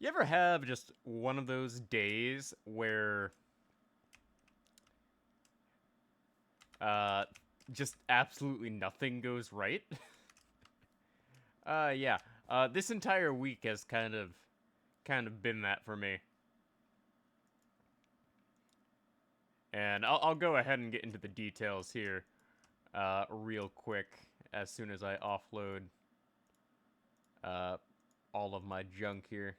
You ever have just one of those days where uh just absolutely nothing goes right? Yeah. This entire week has kind of been that for me. And I'll go ahead and get into the details here real quick as soon as I offload uh all of my junk here.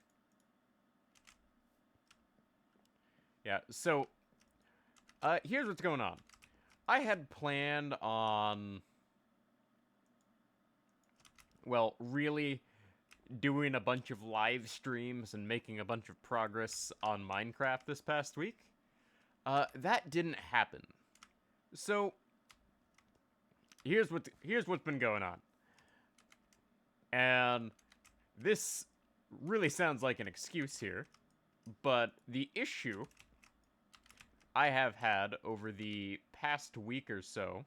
Yeah, so here's what's going on. I had planned on, well, really doing a bunch of live streams and making a bunch of progress on Minecraft this past week. That didn't happen. So here's what's been going on, and this really sounds like an excuse here, but the issue I have had over the past week or so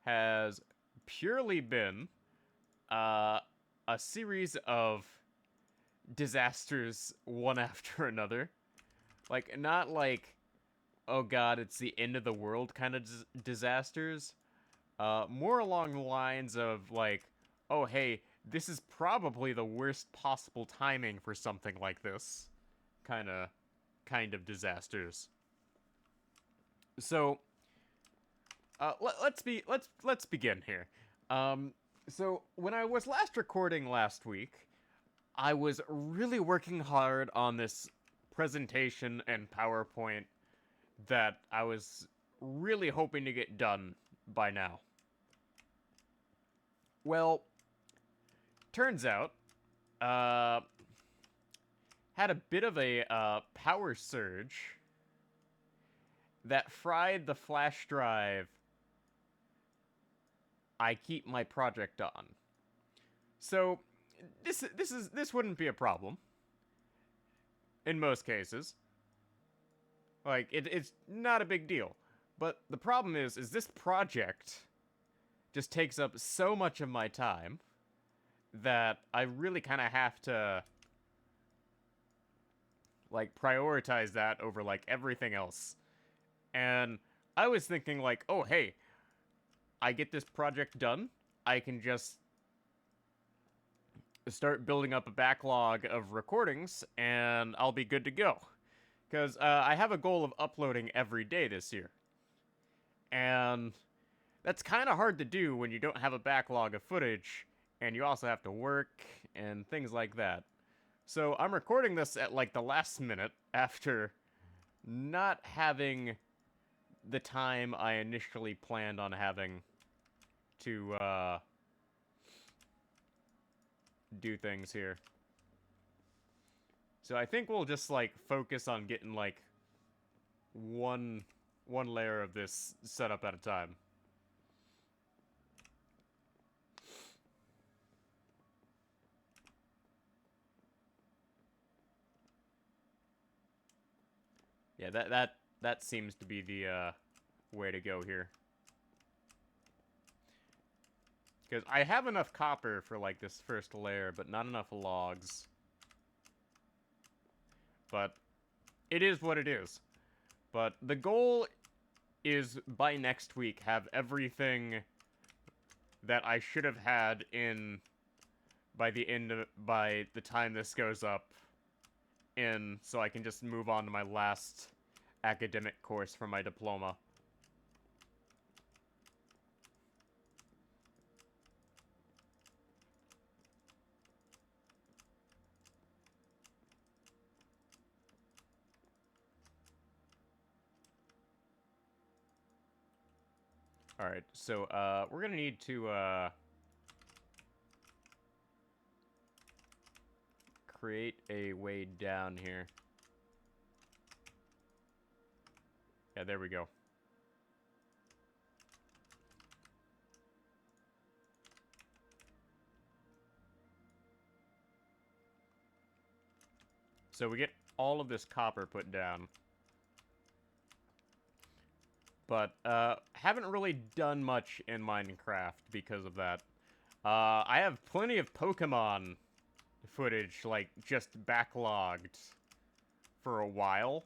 has purely been uh, a series of disasters one after another. Like, not like, oh god, it's the end of the world kind of disasters. More along the lines of, like, oh hey, this is probably the worst possible timing for something like this. Kind of, kind of disasters. So, let's begin here. So when I was last recording last week, I was really working hard on this presentation and PowerPoint that I was really hoping to get done by now. Well, turns out, uh, had a bit of a power surge that fried the flash drive I keep my project on. So this wouldn't be a problem in most cases. Like it's not a big deal. But the problem is this project just takes up so much of my time that I really kind of have to like prioritize that over like everything else. And I was thinking like, "Oh, hey, I get this project done. I can just start building up a backlog of recordings and I'll be good to go." Because I have a goal of uploading every day this year. And that's kind of hard to do when you don't have a backlog of footage and you also have to work and things like that. So I'm recording this at like the last minute after not having the time I initially planned on having to do things here. So I think we'll just like focus on getting like one layer of this set up at a time. Yeah, that seems to be the way to go here. Because I have enough copper for like this first layer, but not enough logs. But it is what it is. But the goal is by next week have everything that I should have had in by the time this goes up in, so I can just move on to my last academic course for my diploma. Alright, so we're gonna need to create a way down here. Yeah, there we go. So we get all of this copper put down. But haven't really done much in Minecraft because of that. I have plenty of Pokemon footage, like, just backlogged for a while.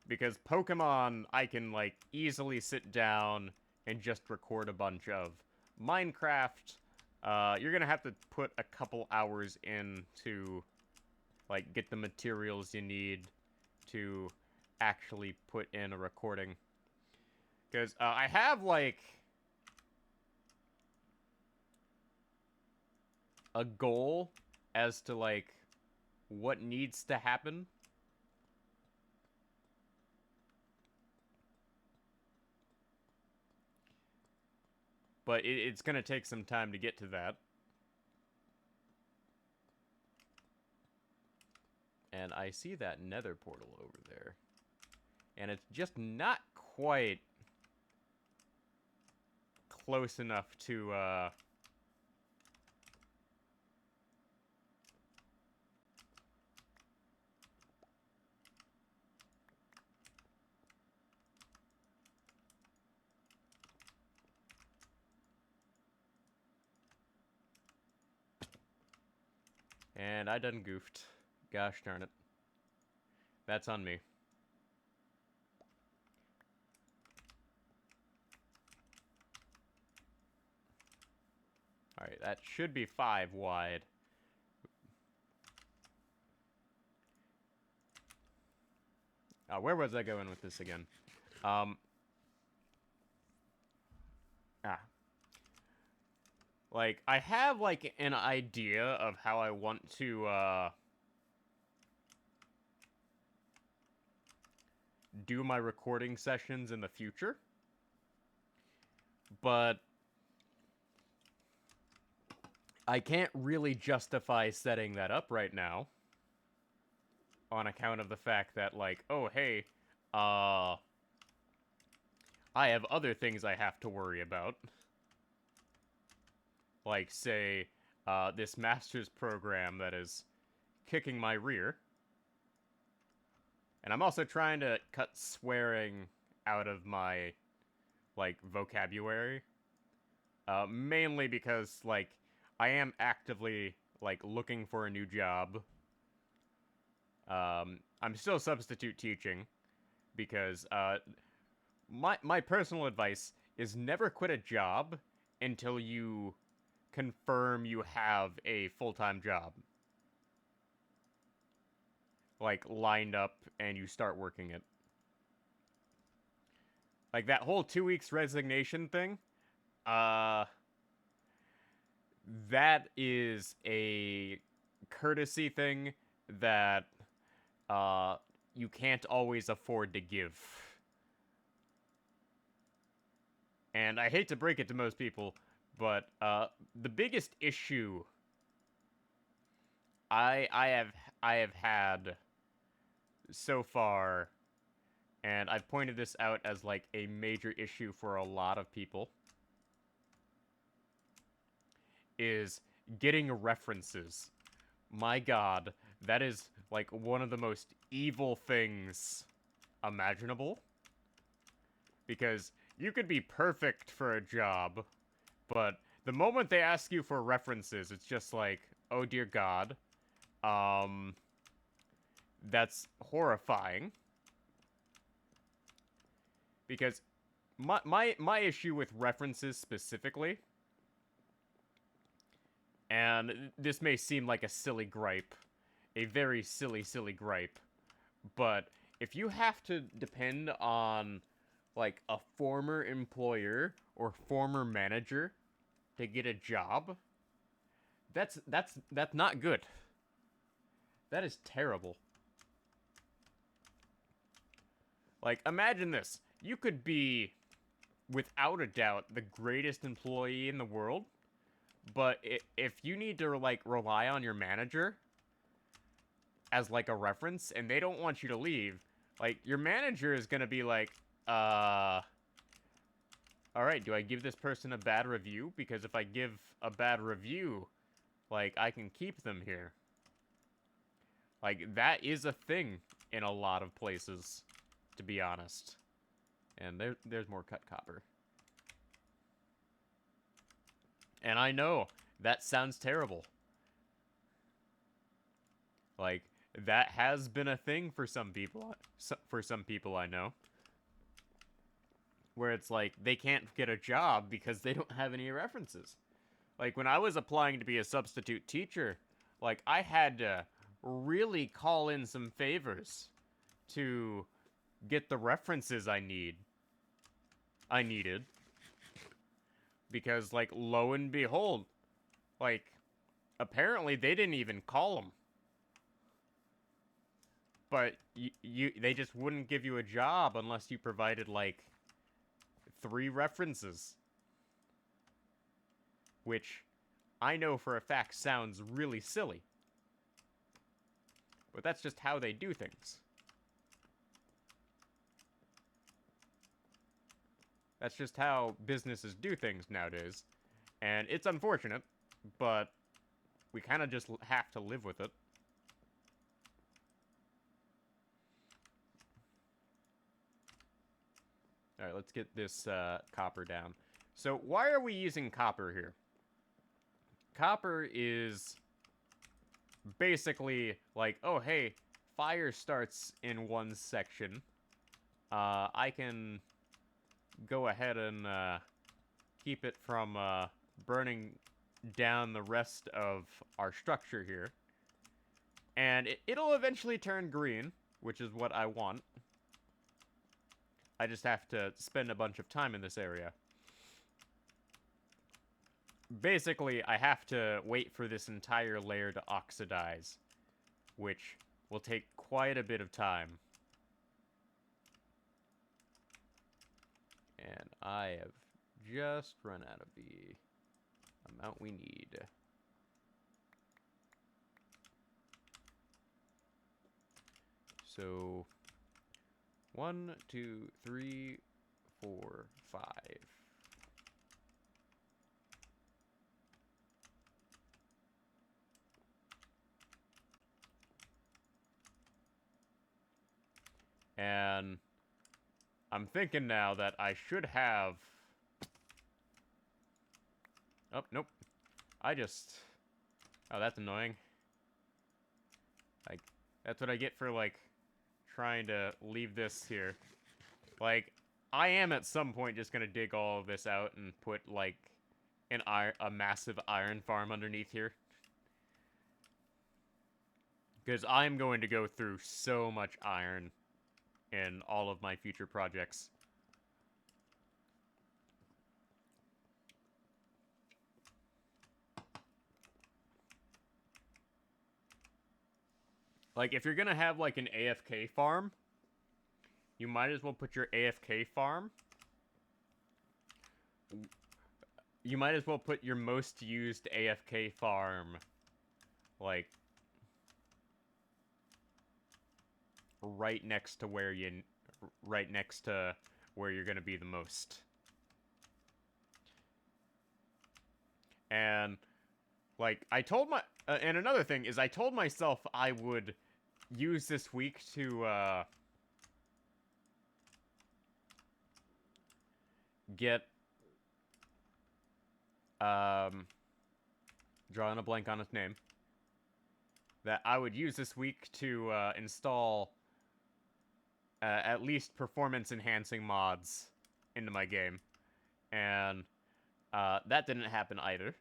Because Pokemon, I can, like, easily sit down and just record a bunch of. Minecraft, you're gonna have to put a couple hours in to, like, get the materials you need to actually put in a recording. Because I have, like, a goal as to, like, what needs to happen. But it's going to take some time to get to that. And I see that nether portal over there. And it's just not quite close enough to, And I done goofed. Gosh darn it. That's on me. Alright, that should be 5 wide. Where was I going with this again? Like, I have, like, an idea of how I want to, do my recording sessions in the future. But I can't really justify setting that up right now. On account of the fact that, like, oh, hey, I have other things I have to worry about. Like, say, this master's program that is kicking my rear. And I'm also trying to cut swearing out of my, like, vocabulary. Mainly because, like, I am actively, like, looking for a new job. I'm still substitute teaching because, my personal advice is never quit a job until you confirm you have a full-time job. Like, lined up and you start working it. Like, that whole 2 weeks resignation thing, that is a courtesy thing that, you can't always afford to give. And I hate to break it to most people, but, the biggest issue I have had so far, and I've pointed this out as, like, a major issue for a lot of people, is getting references. My god, that is, like, one of the most evil things imaginable. Because you could be perfect for a job, but the moment they ask you for references, it's just like, oh dear god. That's horrifying. Because my issue with references specifically, and this may seem like a silly gripe, a very silly gripe, but if you have to depend on, like, a former employer or former manager to get a job, that's not good. That is terrible. Like, imagine this. You could be, without a doubt, the greatest employee in the world, but if you need to, like, rely on your manager as, like, a reference, and they don't want you to leave, like, your manager is gonna be like, alright, do I give this person a bad review? Because if I give a bad review, like, I can keep them here. Like, that is a thing in a lot of places, to be honest. And there's more cut copper. And I know, that sounds terrible. Like, that has been a thing for some people, I know. Where it's like, they can't get a job because they don't have any references. Like, when I was applying to be a substitute teacher, like, I had to really call in some favors to get the references I needed. Because, like, lo and behold, like, apparently they didn't even call them. But they just wouldn't give you a job unless you provided, like, 3 references. Which I know for a fact sounds really silly. But that's just how they do things. That's just how businesses do things nowadays. And it's unfortunate, but we kind of just have to live with it. Alright, let's get this copper down. So, why are we using copper here? Copper is basically like, oh, hey, fire starts in one section. I can go ahead and keep it from burning down the rest of our structure here. And it'll eventually turn green, which is what I want. I just have to spend a bunch of time in this area. Basically, I have to wait for this entire layer to oxidize, which will take quite a bit of time. And I have just run out of the amount we need. So, 1, 2, 3, 4, 5. And I'm thinking now that I should have... Oh, nope. Oh, that's annoying. Like, that's what I get for, like, trying to leave this here. Like, I am at some point just gonna dig all of this out and put, like, a massive iron farm underneath here. Because I'm going to go through so much iron in all of my future projects. Like, if you're gonna have, like, an AFK farm, you might as well put your AFK farm... You might as well put your most used AFK farm, like, right next to where you're gonna be the most. And, like, and another thing is I told myself I would use this week to, get, drawing a blank on his name, that I would use this week to, install, at least performance-enhancing mods into my game. And, that didn't happen either.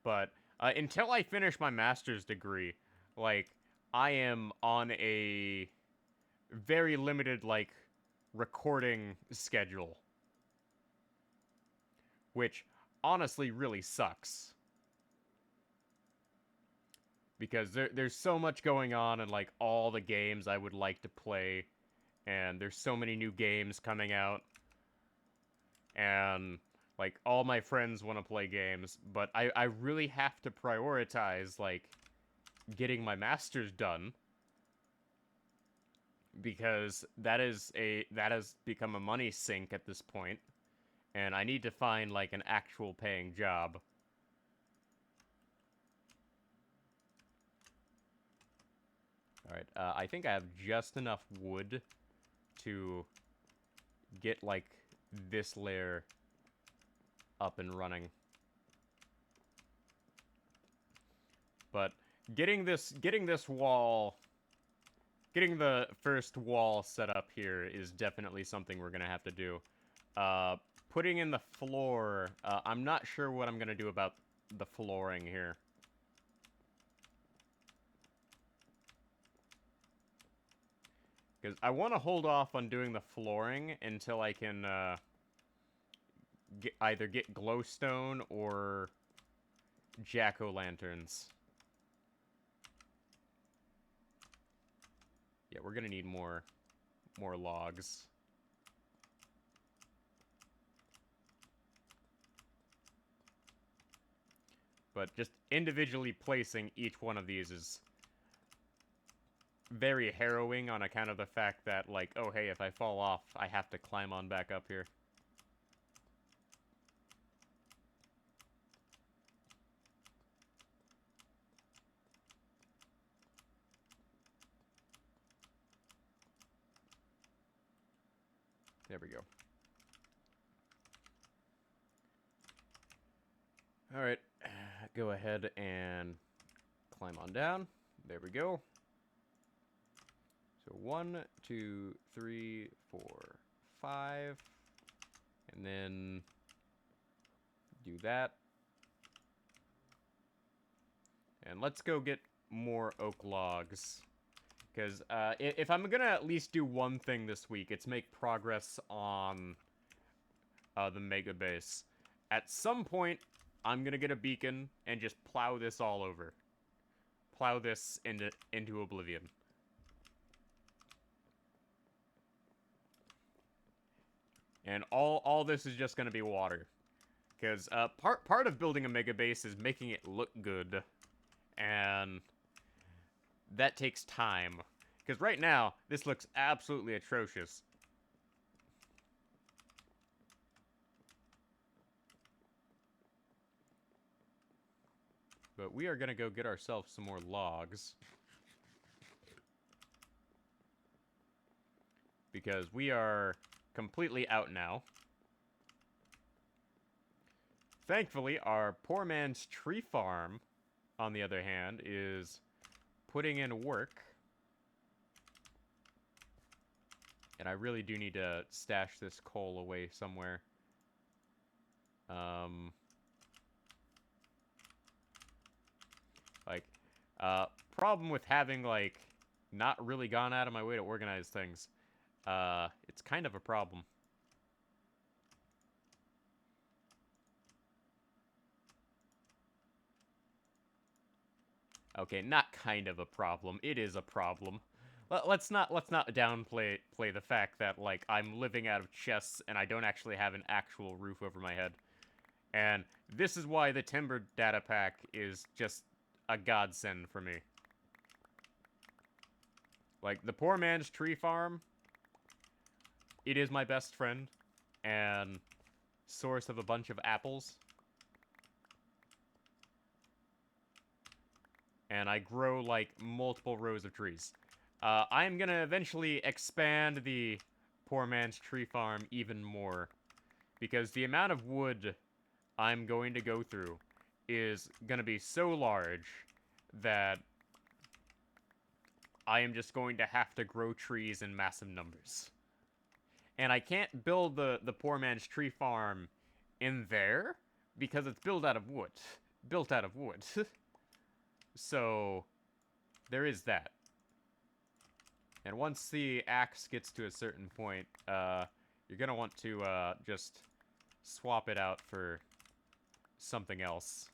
But, until I finish my master's degree, like, I am on a very limited, like, recording schedule. Which, honestly, really sucks. Because there's so much going on in, like, all the games I would like to play. And there's so many new games coming out. And, like, all my friends want to play games. But I really have to prioritize, like, getting my master's done. Because that has become a money sink at this point. And I need to find, like, an actual paying job. Alright, I think I have just enough wood to get, like, this layer up and running. But getting this wall, getting the first wall set up here is definitely something we're gonna have to do. Putting in the floor, I'm not sure what I'm gonna do about the flooring here. Because I want to hold off on doing the flooring until I can either get glowstone or jack-o'-lanterns. Yeah, we're gonna need more logs. But just individually placing each one of these is very harrowing on account of the fact that, like, oh hey, if I fall off, I have to climb on back up here. There we go. Alright, go ahead and climb on down. There we go. So 1, 2, 3, 4, 5. And then do that. And let's go get more oak logs. Because if I'm going to at least do one thing this week, it's make progress on the mega base. At some point, I'm going to get a beacon and just plow this all over. Plow this into oblivion. And all this is just going to be water. Because part of building a mega base is making it look good. And that takes time. Because right now, this looks absolutely atrocious. But we are going to go get ourselves some more logs. Because we are completely out now. Thankfully, our poor man's tree farm, on the other hand, is putting in work. And I really do need to stash this coal away somewhere. Problem with having, like, not really gone out of my way to organize things. It's kind of a problem. Okay, not kind of a problem. It is a problem. Let's not downplay the fact that, like, I'm living out of chests and I don't actually have an actual roof over my head. And this is why the timber data pack is just a godsend for me. Like, the poor man's tree farm, it is my best friend and source of a bunch of apples. And I grow, like, multiple rows of trees. I am gonna eventually expand the poor man's tree farm even more. Because the amount of wood I'm going to go through is gonna be so large that I am just going to have to grow trees in massive numbers. And I can't build the poor man's tree farm in there because it's built out of wood. Built out of wood. So, there is that. And once the axe gets to a certain point, you're gonna want to just swap it out for something else.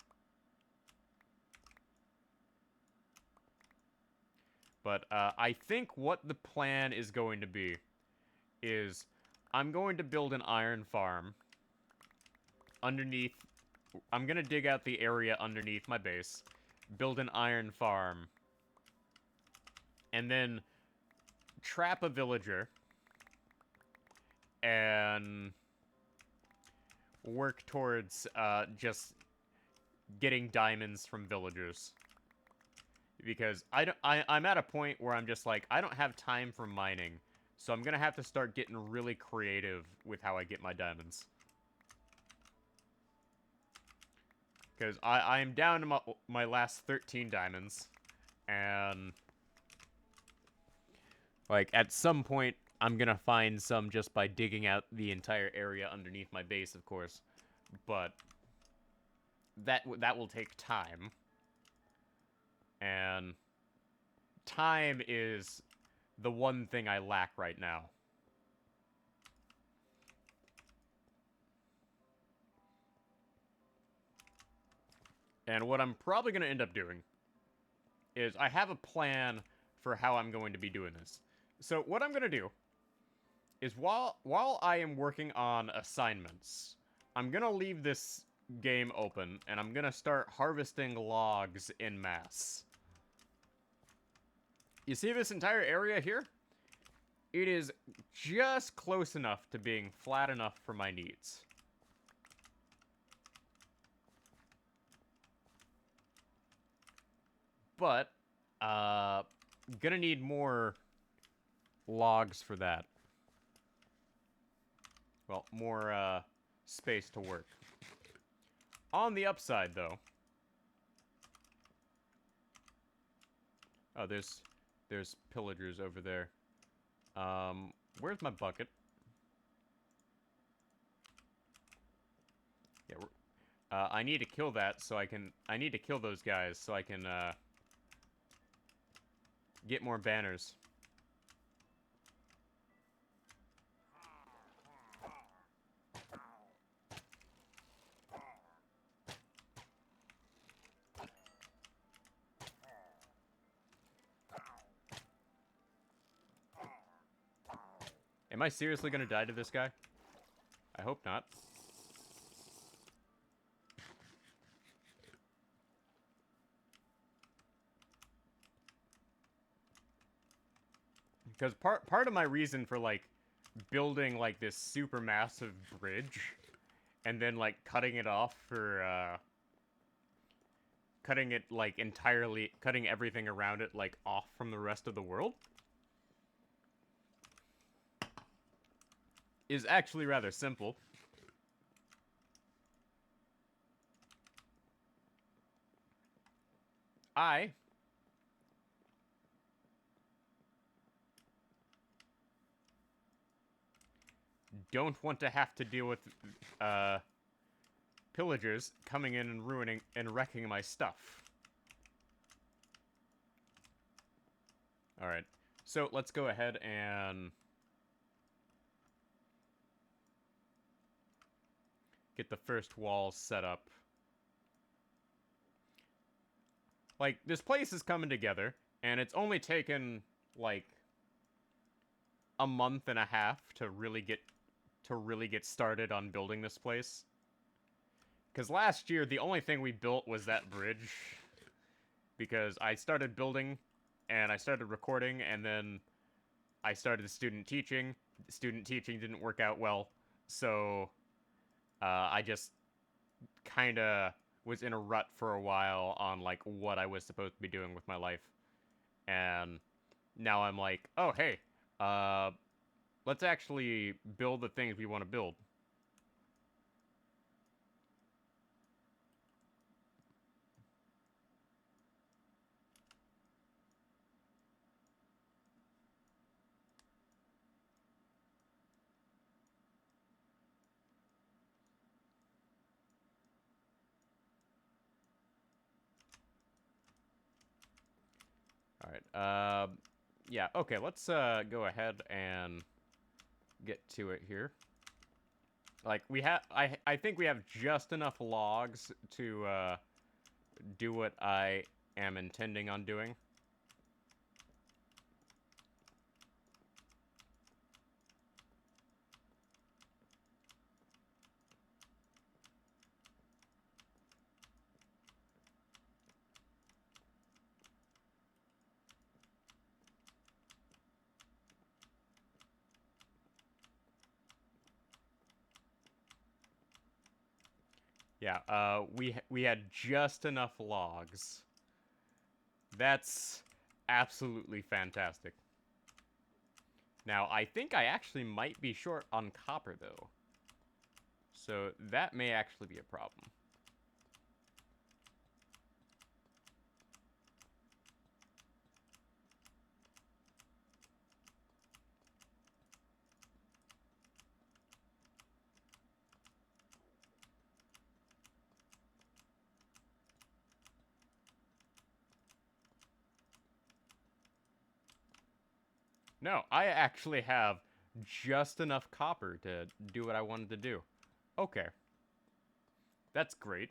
But I think what the plan is going to be is I'm going to build an iron farm underneath. I'm gonna dig out the area underneath my base, build an iron farm, and then trap a villager and work towards just getting diamonds from villagers. Because I'm at a point where I'm just like, I don't have time for mining, so I'm gonna have to start getting really creative with how I get my diamonds. Because I am down to my last 13 diamonds. And, like, at some point, I'm gonna find some just by digging out the entire area underneath my base, of course. But that will take time. And time is the one thing I lack right now. And what I'm probably going to end up doing is I have a plan for how I'm going to be doing this. So what I'm going to do is while I am working on assignments, I'm going to leave this game open and I'm going to start harvesting logs en masse. You see this entire area here? It is just close enough to being flat enough for my needs. But, gonna need more logs for that. Well, more, space to work. On the upside, though. Oh, there's pillagers over there. Where's my bucket? Yeah, I need to kill that so I need to kill those guys so I can, get more banners. Am I seriously gonna die to this guy? I hope not. Because part of my reason for, like, building, like, this super massive bridge and then, like, cutting it off for, cutting it, like, entirely, cutting everything around it, like, off from the rest of the world is actually rather simple. I don't want to have to deal with, pillagers coming in and ruining and wrecking my stuff. Alright, so let's go ahead and get the first wall set up. Like, this place is coming together, and it's only taken, like, a month and a half to really get started on building this place. Because last year, the only thing we built was that bridge. Because I started building, and I started recording, and then I started student teaching. Student teaching didn't work out well, so I just kind of was in a rut for a while on, like, what I was supposed to be doing with my life. And now I'm like, oh, hey, let's actually build the things we want to build. Alright, yeah, okay, let's, go ahead and get to it here. Like, I think we have just enough logs to, do what I am intending on doing. Yeah, we had just enough logs. That's absolutely fantastic. Now, I think I actually might be short on copper, though. So that may actually be a problem. No, I actually have just enough copper to do what I wanted to do. Okay. That's great.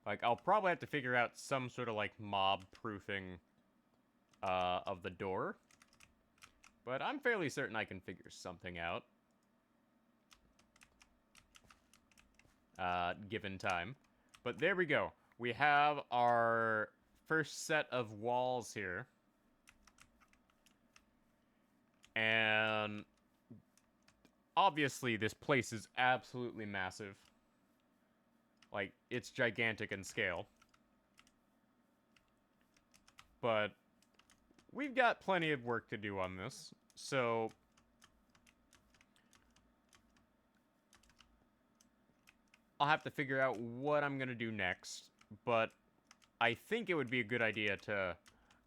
Like, I'll probably have to figure out some sort of, like, mob-proofing of the door. But I'm fairly certain I can figure something out. Given time. But there we go. We have our first set of walls here. And obviously this place is absolutely massive. Like, it's gigantic in scale. But we've got plenty of work to do on this. So I'll have to figure out what I'm gonna do next. But I think it would be a good idea to,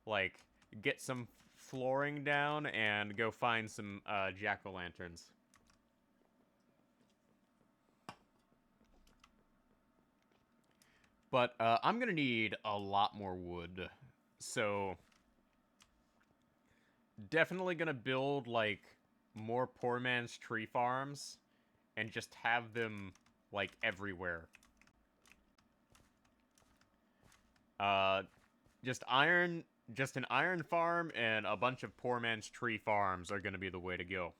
like, get some flooring down and go find some jack-o'-lanterns. But I'm gonna need a lot more wood. So definitely gonna build, like, more poor man's tree farms and just have them, like, everywhere. Just an iron farm and a bunch of poor man's tree farms are gonna be the way to go.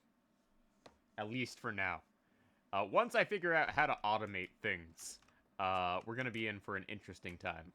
At least for now. Once I figure out how to automate things, we're gonna be in for an interesting time.